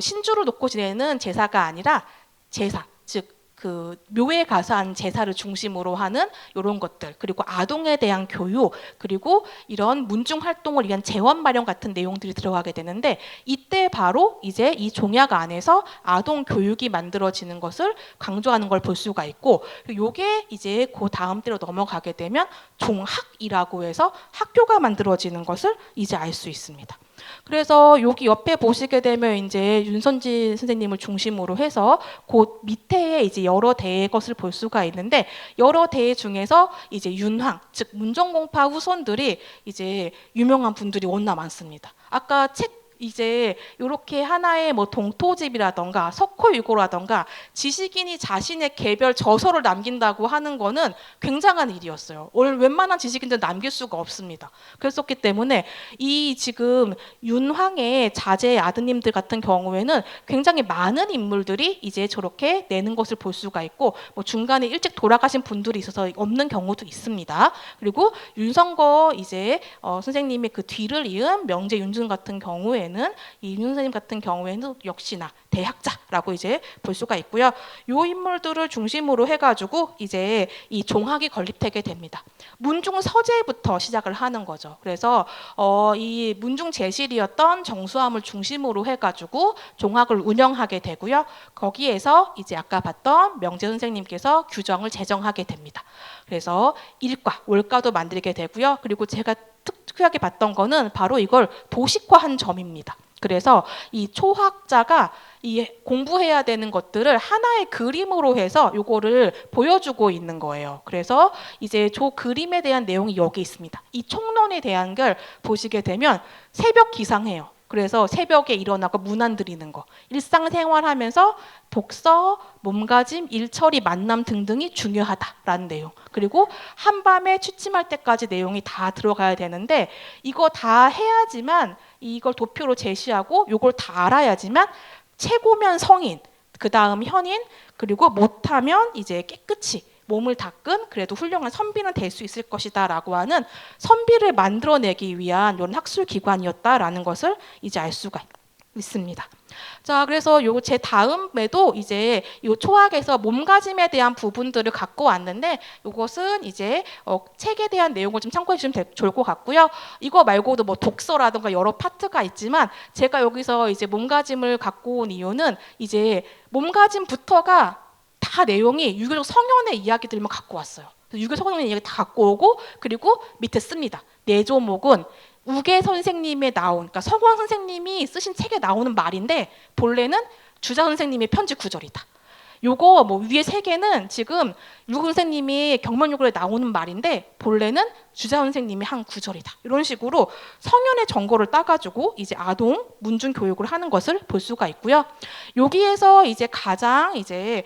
신주를 놓고 지내는 제사가 아니라 제사, 즉 그 묘에 가서 한 제사를 중심으로 하는 이런 것들 그리고 아동에 대한 교육 그리고 이런 문중 활동을 위한 재원 마련 같은 내용들이 들어가게 되는데 이때 바로 이제 이 종약 안에서 아동 교육이 만들어지는 것을 강조하는 걸 볼 수가 있고 요게 이제 그 다음 때로 넘어가게 되면 종학이라고 해서 학교가 만들어지는 것을 이제 알 수 있습니다. 그래서 여기 옆에 보시게 되면 이제 윤선지 선생님을 중심으로 해서 그 밑에 이제 여러 대의 것을 볼 수가 있는데 여러 대 중에서 이제 윤황 즉 문정공파 후손들이 이제 유명한 분들이 워낙 많습니다. 아까 책 이제 이렇게 하나의 뭐 동토집이라던가 석호유고라던가 지식인이 자신의 개별 저서를 남긴다고 하는 거는 굉장한 일이었어요. 웬만한 지식인들은 남길 수가 없습니다. 그랬었기 때문에 이 지금 윤황의 자제 아드님들 같은 경우에는 굉장히 많은 인물들이 이제 저렇게 내는 것을 볼 수가 있고 뭐 중간에 일찍 돌아가신 분들이 있어서 없는 경우도 있습니다. 그리고 윤성거 이제 선생님의 그 뒤를 이은 명제 윤준 같은 경우에는 되는 이 윤 선생님 같은 경우에는 역시나 대학자라고 이제 볼 수가 있고요. 요 인물들을 중심으로 해가지고 이제 이 종학이 건립되게 됩니다. 문중 서재부터 시작을 하는 거죠. 그래서 이 문중 제실이었던 정수함을 중심으로 해가지고 종학을 운영하게 되고요. 거기에서 이제 아까 봤던 명재 선생님께서 규정을 제정하게 됩니다. 그래서 일과 월과도 만들게 되고요. 그리고 제가 특이하게 봤던 거는 바로 이걸 도식화한 점입니다. 그래서 이 초학자가 이 공부해야 되는 것들을 하나의 그림으로 해서 요거를 보여주고 있는 거예요. 그래서 이제 저 그림에 대한 내용이 여기 있습니다. 이 총론에 대한 걸 보시게 되면 새벽 기상해요. 그래서 새벽에 일어나고 문안 드리는 거, 일상생활하면서 독서, 몸가짐, 일처리, 만남 등등이 중요하다라는 내용. 그리고 한밤에 취침할 때까지 내용이 다 들어가야 되는데 이거 다 해야지만 이걸 도표로 제시하고 이걸 다 알아야지만 최고면 성인, 그 다음 현인, 그리고 못하면 이제 깨끗이 몸을 닦은 그래도 훌륭한 선비는 될 수 있을 것이다라고 하는 선비를 만들어내기 위한 이런 학술 기관이었다라는 것을 이제 알 수가 있습니다. 자, 그래서 요 제 다음에도 이제 요 초학에서 몸가짐에 대한 부분들을 갖고 왔는데 요것은 이제 책에 대한 내용을 좀 참고해 주시면 좋을 것 같고요. 이거 말고도 뭐 독서라든가 여러 파트가 있지만 제가 여기서 이제 몸가짐을 갖고 온 이유는 이제 몸가짐부터가 다 내용이 유교적 성현의 이야기들만 갖고 왔어요. 유교 성현의 이야기 다 갖고 오고 그리고 밑에 씁니다. 네 조목은 우계 선생님에 나온, 그러니까 서광 선생님이 쓰신 책에 나오는 말인데 본래는 주자 선생님의 편지 구절이다. 요거 뭐 위에 세 개는 지금 유교 선생님이 경만요구에 나오는 말인데 본래는 주자 선생님이 한 구절이다. 이런 식으로 성현의 정거를 따가지고 이제 아동 문중 교육을 하는 것을 볼 수가 있고요. 여기에서 이제 가장 이제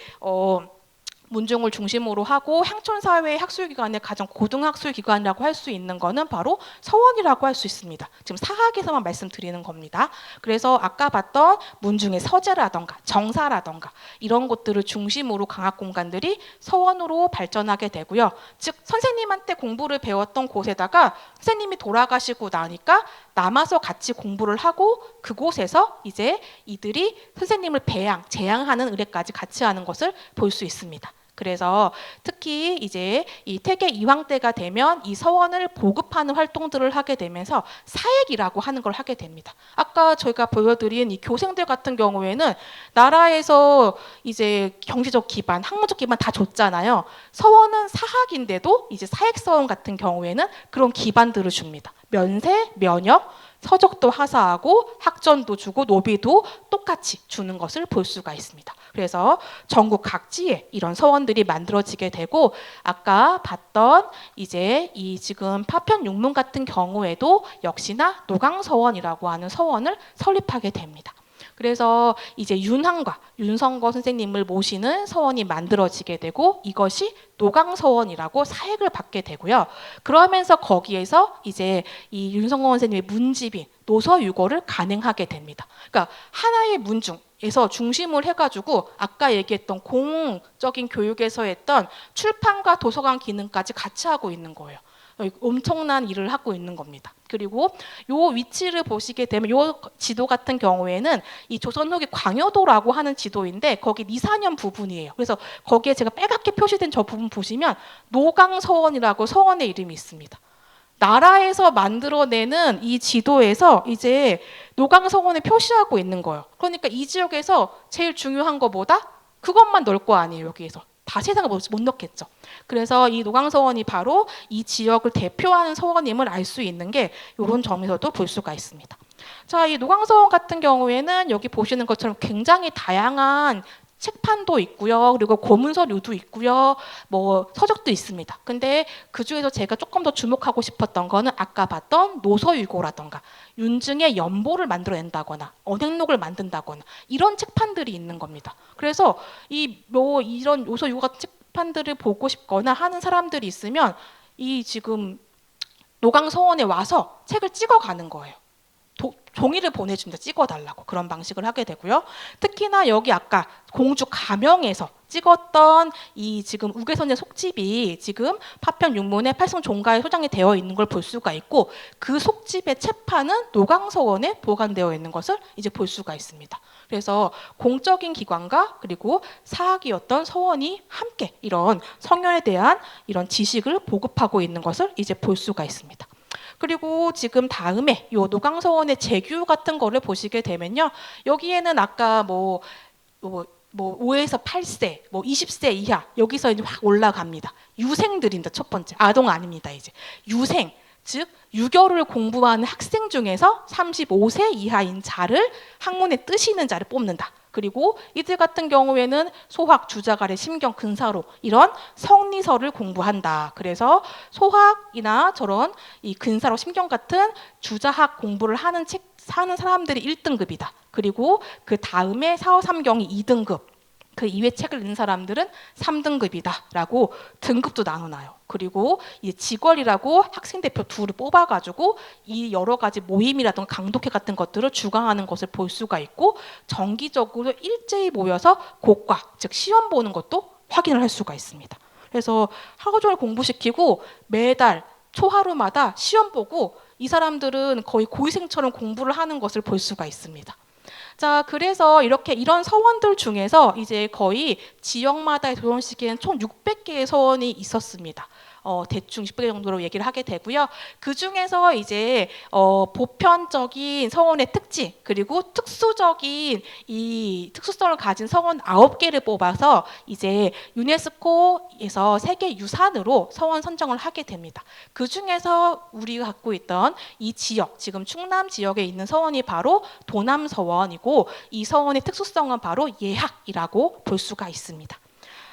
문중을 중심으로 하고 향촌사회 학술기관의 가장 고등학술기관이라고 할 수 있는 거는 바로 서원이라고 할 수 있습니다. 지금 사학에서만 말씀드리는 겁니다. 그래서 아까 봤던 문중의 서재라던가 정사라던가 이런 것들을 중심으로 강학공간들이 서원으로 발전하게 되고요. 즉 선생님한테 공부를 배웠던 곳에다가 선생님이 돌아가시고 나니까 남아서 같이 공부를 하고 그곳에서 이제 이들이 선생님을 재양하는 의례까지 같이 하는 것을 볼 수 있습니다. 그래서 특히 이제 이 태계 이황 때가 되면 이 서원을 보급하는 활동들을 하게 되면서 사액이라고 하는 걸 하게 됩니다. 아까 저희가 보여드린 이 교생들 같은 경우에는 나라에서 이제 경제적 기반, 학문적 기반 다 줬잖아요. 서원은 사학인데도 이제 사액 서원 같은 경우에는 그런 기반들을 줍니다. 면세, 면역, 서적도 하사하고 학전도 주고 노비도 똑같이 주는 것을 볼 수가 있습니다. 그래서 전국 각지에 이런 서원들이 만들어지게 되고 아까 봤던 이제 이 지금 파편 육문 같은 경우에도 역시나 노강서원이라고 하는 서원을 설립하게 됩니다. 그래서 이제 윤항과 윤성거 선생님을 모시는 서원이 만들어지게 되고 이것이 노강서원이라고 사액을 받게 되고요. 그러면서 거기에서 이제 이 윤성거 선생님의 문집인 노서유고를 간행하게 됩니다. 그러니까 하나의 문중에서 중심을 해가지고 아까 얘기했던 공적인 교육에서 했던 출판과 도서관 기능까지 같이 하고 있는 거예요. 엄청난 일을 하고 있는 겁니다. 그리고 요 위치를 보시게 되면 요 지도 같은 경우에는 이 조선 후기 광여도라고 하는 지도인데 거기 리사년 부분이에요. 그래서 거기에 제가 빨갛게 표시된 저 부분 보시면 노강서원이라고 서원의 이름이 있습니다. 나라에서 만들어내는 이 지도에서 이제 노강서원을 표시하고 있는 거예요. 그러니까 이 지역에서 제일 중요한 거보다 그것만 넣을 거 아니에요. 여기에서. 다 세상을 못 넣겠죠. 그래서 이 노강서원이 바로 이 지역을 대표하는 서원임을 알 수 있는 게 이런 점에서도 볼 수가 있습니다. 자, 이 노강서원 같은 경우에는 여기 보시는 것처럼 굉장히 다양한 책판도 있고요. 그리고 고문서류도 있고요. 뭐 서적도 있습니다. 근데 그 중에서 제가 조금 더 주목하고 싶었던 거는 아까 봤던 노서유고라던가 윤증의 연보를 만들어낸다거나 언행록을 만든다거나 이런 책판들이 있는 겁니다. 그래서 이런 노서유고 같은 책판들을 보고 싶거나 하는 사람들이 있으면 이 지금 노강서원에 와서 책을 찍어가는 거예요. 종이를 보내준다, 찍어달라고. 그런 방식을 하게 되고요. 특히나 여기 아까 공주 가명에서 찍었던 이 지금 우계선의 속집이 지금 파편 육문의 팔성 종가에 소장이 되어 있는 걸 볼 수가 있고, 그 속집의 채판은 노강서원에 보관되어 있는 것을 이제 볼 수가 있습니다. 그래서 공적인 기관과 그리고 사학이었던 서원이 함께 이런 성현에 대한 이런 지식을 보급하고 있는 것을 이제 볼 수가 있습니다. 그리고 지금 다음에 요 노강서원의 재규 같은 거를 보시게 되면요, 여기에는 아까 뭐 5에서 8세, 뭐 20세 이하, 여기서 이제 확 올라갑니다. 유생들입니다. 첫 번째. 아동 아닙니다. 이제 유생, 즉 유교를 공부하는 학생 중에서 35세 이하인 자를 학문에 뜨시는 자를 뽑는다. 그리고 이들 같은 경우에는 소학, 주자가래, 심경, 근사로 이런 성리서를 공부한다. 그래서 소학이나 저런 이 근사로, 심경 같은 주자학 공부를 하는 사람들이 1등급이다. 그리고 그 다음에 사후삼경이 2등급, 그 이외 책을 읽는 사람들은 3등급이다라고 등급도 나눠놔요. 그리고 이 직월이라고 학생 대표 둘을 뽑아가지고 이 여러 가지 모임이라든가 강독회 같은 것들을 주관하는 것을 볼 수가 있고, 정기적으로 일제히 모여서 고과, 즉 시험 보는 것도 확인을 할 수가 있습니다. 그래서 하루 종일 공부시키고 매달 초하루마다 시험 보고 이 사람들은 거의 고위생처럼 공부를 하는 것을 볼 수가 있습니다. 자, 그래서 이런 서원들 중에서 이제 거의 지역마다 조선시기에는 총 600개의 서원이 있었습니다. 대충 600개 정도로 얘기를 하게 되고요. 그 중에서 이제 보편적인 서원의 특징, 그리고 특수적인 이 특수성을 가진 서원 9개를 뽑아서 이제 유네스코에서 세계 유산으로 서원 선정을 하게 됩니다. 그 중에서 우리가 갖고 있던 이 지역, 지금 충남 지역에 있는 서원이 바로 도남서원이고, 이 서원의 특수성은 바로 예학이라고 볼 수가 있습니다.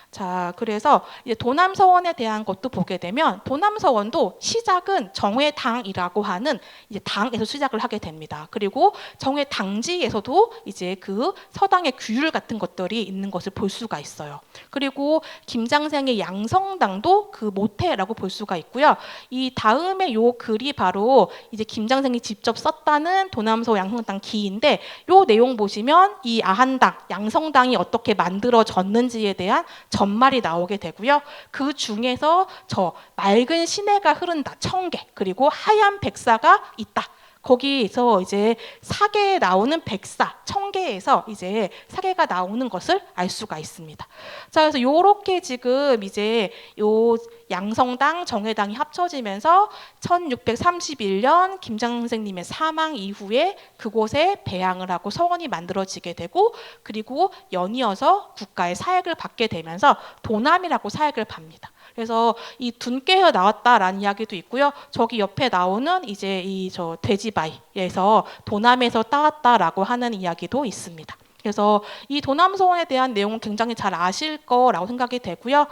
자, 그래서 이제 도남서원에 대한 것도 보게 되면, 도남서원도 시작은 정회당이라고 하는 이제 당에서 시작을 하게 됩니다. 그리고 정회당지에서도 이제 그 서당의 규율 같은 것들이 있는 것을 볼 수가 있어요. 그리고 김장생의 양성당도 그 모태라고 볼 수가 있고요. 이 다음에 요 글이 바로 이제 김장생이 직접 썼다는 도남서 양성당 기인데, 요 내용 보시면 이 아한당, 양성당이 어떻게 만들어졌는지에 대한 전말이 나오게 되고요. 그 중에서 저 맑은 시내가 흐른다, 청계, 그리고 하얀 백사가 있다. 거기서 이제 사계에 나오는 백사, 청계에서 이제 사계가 나오는 것을 알 수가 있습니다. 자, 그래서 요렇게 지금 이제 요 양성당, 정회당이 합쳐지면서 1631년 김장 선생님의 사망 이후에 그곳에 배양을 하고 서원이 만들어지게 되고, 그리고 연이어서 국가의 사역을 받게 되면서 도남이라고 사역을 받습니다. 그래서 이 둔께어 나왔다라는 이야기도 있고요. 저기 옆에 나오는 이제 이 저 돼지바위에서 도남에서 따왔다라고 하는 이야기도 있습니다. 그래서 이 도남서원에 대한 내용은 굉장히 잘 아실 거라고 생각이 되고요.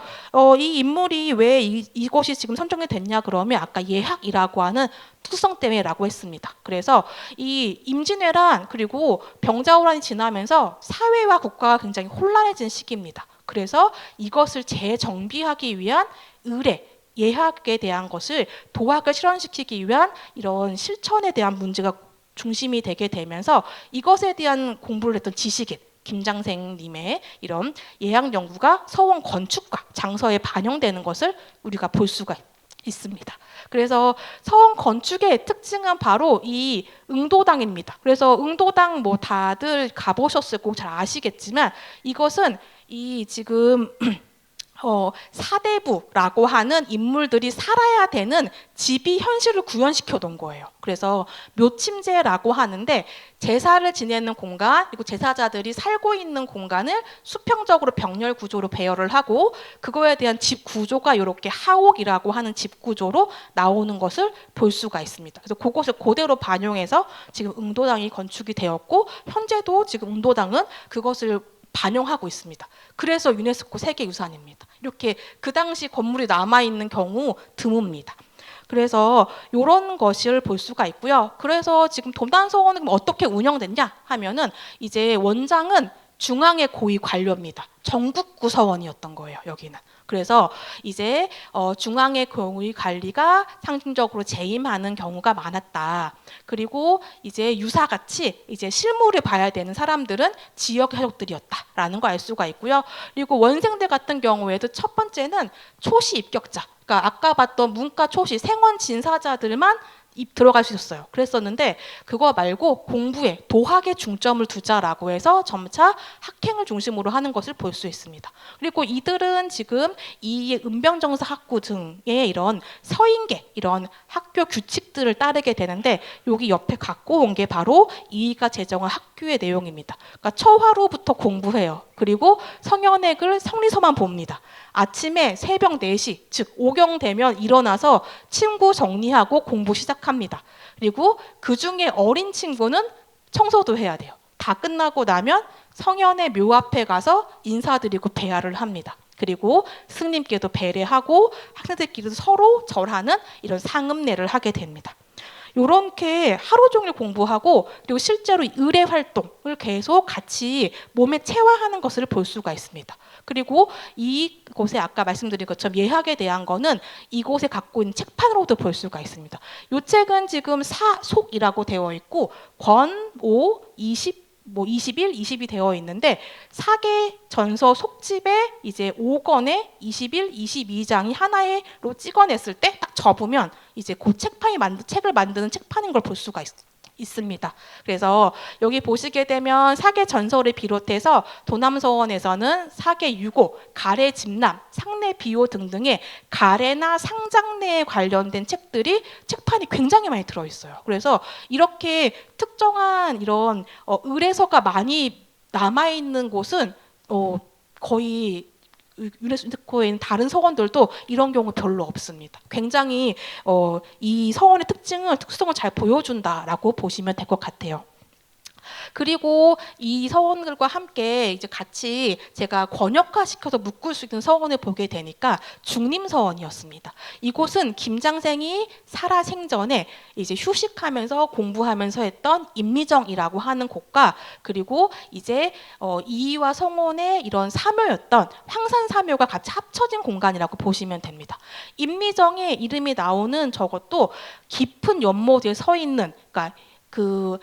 이 인물이 왜 이것이 지금 선정이 됐냐 그러면 아까 예학이라고 하는 특성 때문에라고 했습니다. 그래서 이 임진왜란 그리고 병자호란이 지나면서 사회와 국가가 굉장히 혼란해진 시기입니다. 그래서 이것을 재정비하기 위한 의례, 예학에 대한 것을 도학을 실현시키기 위한 이런 실천에 대한 문제가 중심이 되게 되면서 이것에 대한 공부를 했던 지식인 김장생님의 이런 예학 연구가 서원 건축과 장서에 반영되는 것을 우리가 볼 수가 있습니다. 그래서 서원 건축의 특징은 바로 이 응도당입니다. 그래서 응도당 뭐 다들 가보셨을 거고 잘 아시겠지만, 이것은 이 지금 사대부라고 하는 인물들이 살아야 되는 집이 현실을 구현시켜 놓은 거예요. 그래서 묘침제라고 하는데, 제사를 지내는 공간, 그리고 제사자들이 살고 있는 공간을 수평적으로 병렬 구조로 배열을 하고, 그거에 대한 집 구조가 이렇게 하옥이라고 하는 집 구조로 나오는 것을 볼 수가 있습니다. 그래서 그것을 그대로 반영해서 지금 응도당이 건축이 되었고, 현재도 지금 응도당은 그것을 반영하고 있습니다. 그래서 유네스코 세계유산입니다. 이렇게 그 당시 건물이 남아있는 경우 드뭅니다. 그래서 이런 것을 볼 수가 있고요. 그래서 지금 도남서원은 어떻게 운영됐냐 하면은, 이제 원장은 중앙의 고위 관료입니다. 정국구 서원이었던 거예요, 여기는. 그래서 이제 중앙의 권위 관리가 상징적으로 재임하는 경우가 많았다. 그리고 이제 유사같이 이제 실무를 봐야 되는 사람들은 지역 해적들이었다라는 거 알 수가 있고요. 그리고 원생대 같은 경우에도 첫 번째는 초시 입격자, 그러니까 아까 봤던 문과 초시 생원 진사자들만 들어갈 수 있었어요. 그랬었는데 그거 말고 공부에 도학에 중점을 두자라고 해서 점차 학행을 중심으로 하는 것을 볼 수 있습니다. 그리고 이들은 지금 이 은병정사 학구 등의 이런 서인계 이런 학교 규칙들을 따르게 되는데 여기 옆에 갖고 온 게 바로 이의가 제정한 학교의 내용입니다. 그러니까 처화로부터 공부해요. 그리고 성현액을 성리서만 봅니다. 아침에 새벽 4시, 즉 오경 되면 일어나서 친구 정리하고 공부 시작합니다. 그리고 그중에 어린 친구는 청소도 해야 돼요. 다 끝나고 나면 성현의 묘 앞에 가서 인사드리고 배하를 합니다. 그리고 스님께도 배례하고 학생들끼리도 서로 절하는 이런 상음례를 하게 됩니다. 이렇게 하루 종일 공부하고 그리고 실제로 의례 활동을 계속 같이 몸에 체화하는 것을 볼 수가 있습니다. 그리고 이곳에 아까 말씀드린 것처럼 예학에 대한 거는 이곳에 갖고 있는 책판으로도 볼 수가 있습니다. 이 책은 지금 사속이라고 되어 있고 권, 오, 20, 21, 20이 되어 있는데 사계 전서 속집에 이제 5권에 21, 22장이 하나로 찍어냈을 때 딱 접으면 이제 그 책을 만드는 책판인 걸 볼 수가 있습니다. 그래서 여기 보시게 되면 사계 전서를 비롯해서 도남서원에서는 사계 유고, 가래 집남, 상내 비호 등등의 가래나 상장내에 관련된 책들이 책판이 굉장히 많이 들어있어요. 그래서 이렇게 특정한 이런 의례서가 많이 남아있는 곳은 거의 유네스코에 있는 다른 서원들도 이런 경우 별로 없습니다. 굉장히 이 서원의 특성을 잘 보여준다라고 보시면 될 것 같아요. 그리고 이 서원들과 함께 이제 같이 제가 권역화시켜서 묶을 수 있는 서원을 보게 되니까 중림서원이었습니다. 이곳은 김장생이 살아생전에 이제 휴식하면서 공부하면서 했던 임미정이라고 하는 곳과 그리고 이제 이의와 성원의 이런 사묘였던 황산사묘가 같이 합쳐진 공간이라고 보시면 됩니다. 임미정의 이름이 나오는 저것도 깊은 연못에 서 있는, 그러니까 그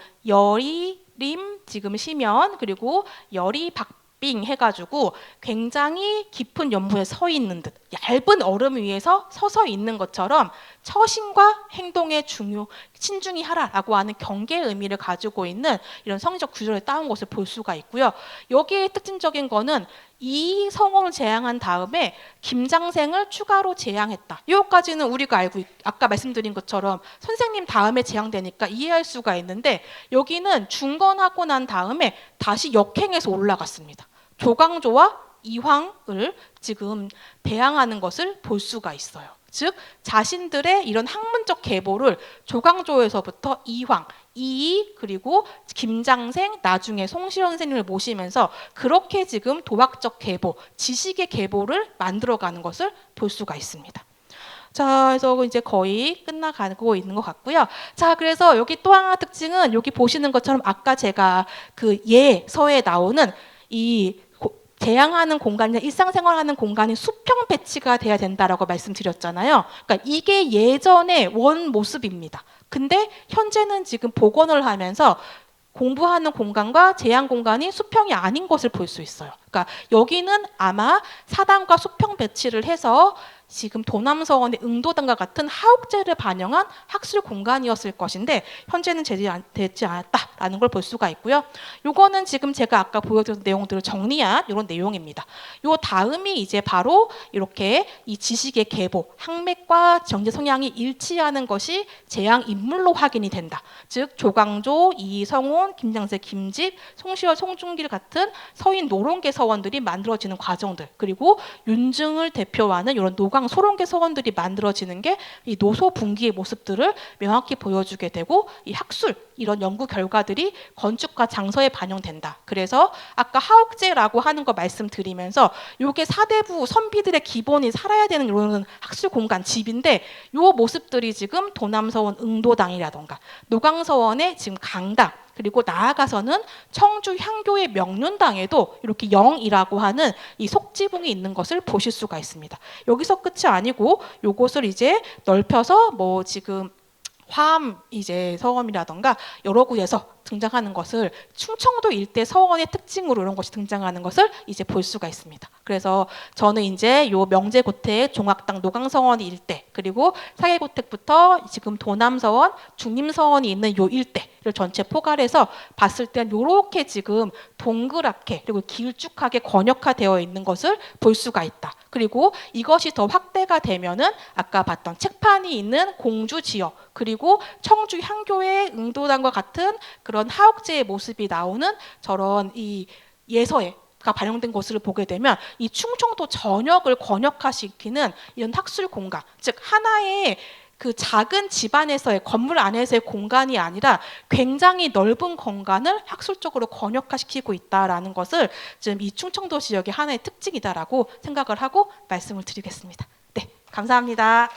림 지금 시면 그리고 열이 박빙 해가지고 굉장히 깊은 연못에 서 있는 듯 얇은 얼음 위에서 서서 있는 것처럼 처신과 행동의 신중히 하라라고 하는 경계의 의미를 가지고 있는 이런 성리적 구조를 따온 것을 볼 수가 있고요. 여기에 특징적인 거는 이 성원을 제항한 다음에 김장생을 추가로 제항했다. 이것까지는 우리가 아까 말씀드린 것처럼 선생님 다음에 제항되니까 이해할 수가 있는데 여기는 중건하고 난 다음에 다시 역행해서 올라갔습니다. 조광조와 이황을 지금 대항하는 것을 볼 수가 있어요. 즉 자신들의 이런 학문적 계보를 조광조에서부터 이황, 이의 그리고 김장생 나중에 송시현 선생님을 모시면서 그렇게 지금 도학적 계보, 지식의 계보를 만들어가는 것을 볼 수가 있습니다. 자, 그래서 이제 거의 끝나가고 있는 것 같고요. 자, 그래서 여기 또 하나 특징은 여기 보시는 것처럼 아까 제가 그 예서에 나오는 이 재양하는 공간이나 일상생활하는 공간이 수평 배치가 돼야 된다라고 말씀드렸잖아요. 그러니까 이게 예전의 원 모습입니다. 근데 현재는 지금 복원을 하면서 공부하는 공간과 제한 공간이 수평이 아닌 것을 볼 수 있어요. 그러니까 여기는 아마 사당과 수평 배치를 해서 지금 도남서원의 응도당과 같은 하옥제를 반영한 학술 공간이었을 것인데 현재는 되지 않았다라는 걸 볼 수가 있고요. 요거는 지금 제가 아까 보여드린 내용들을 정리한 이런 내용입니다. 요 다음이 이제 바로 이렇게 이 지식의 계보, 학맥과 정제 성향이 일치하는 것이 재앙 인물로 확인이 된다. 즉 조광조, 이성훈, 김장세, 김집, 송시열, 송중길 같은 서인 노론계 서원들이 만들어지는 과정들, 그리고 윤증을 대표하는 이런 노광 소론계 서원들이 만들어지는 게 이 노소 분기의 모습들을 명확히 보여주게 되고 이 학술 이런 연구 결과들이 건축과 장서에 반영된다. 그래서 아까 하옥제라고 하는 거 말씀드리면서 이게 사대부 선비들의 기본이 살아야 되는 이런 학술 공간 집인데 이 모습들이 지금 도남서원 응도당이라던가 노광서원의 지금 강당 그리고 나아가서는 청주 향교의 명륜당에도 이렇게 영이라고 하는 이 속지붕이 있는 것을 보실 수가 있습니다. 여기서 끝이 아니고 요것을 이제 넓혀서 뭐 지금 화암 이제 서원이라던가 여러 곳에서 등장하는 것을 충청도 일대 서원의 특징으로 이런 것이 등장하는 것을 이제 볼 수가 있습니다. 그래서 저는 이제 요 명제고택, 종악당, 노강서원 일대 그리고 사계고택부터 지금 도남서원, 중림서원이 있는 요 일대를 전체 포괄해서 봤을 땐 요렇게 지금 동그랗게 그리고 길쭉하게 권역화되어 있는 것을 볼 수가 있다. 그리고 이것이 더 확대가 되면은 아까 봤던 책판이 있는 공주 지역 그리고 청주 향교의 응도당과 같은 그런 하옥제의 모습이 나오는 저런 이 예서가 반영된 것을 보게 되면 이 충청도 전역을 권역화시키는 이런 학술 공간, 즉 하나의 그 작은 집안에서의 건물 안에서의 공간이 아니라 굉장히 넓은 공간을 학술적으로 권역화시키고 있다라는 것을 지금 이 충청도 지역의 하나의 특징이다라고 생각을 하고 말씀을 드리겠습니다. 네, 감사합니다.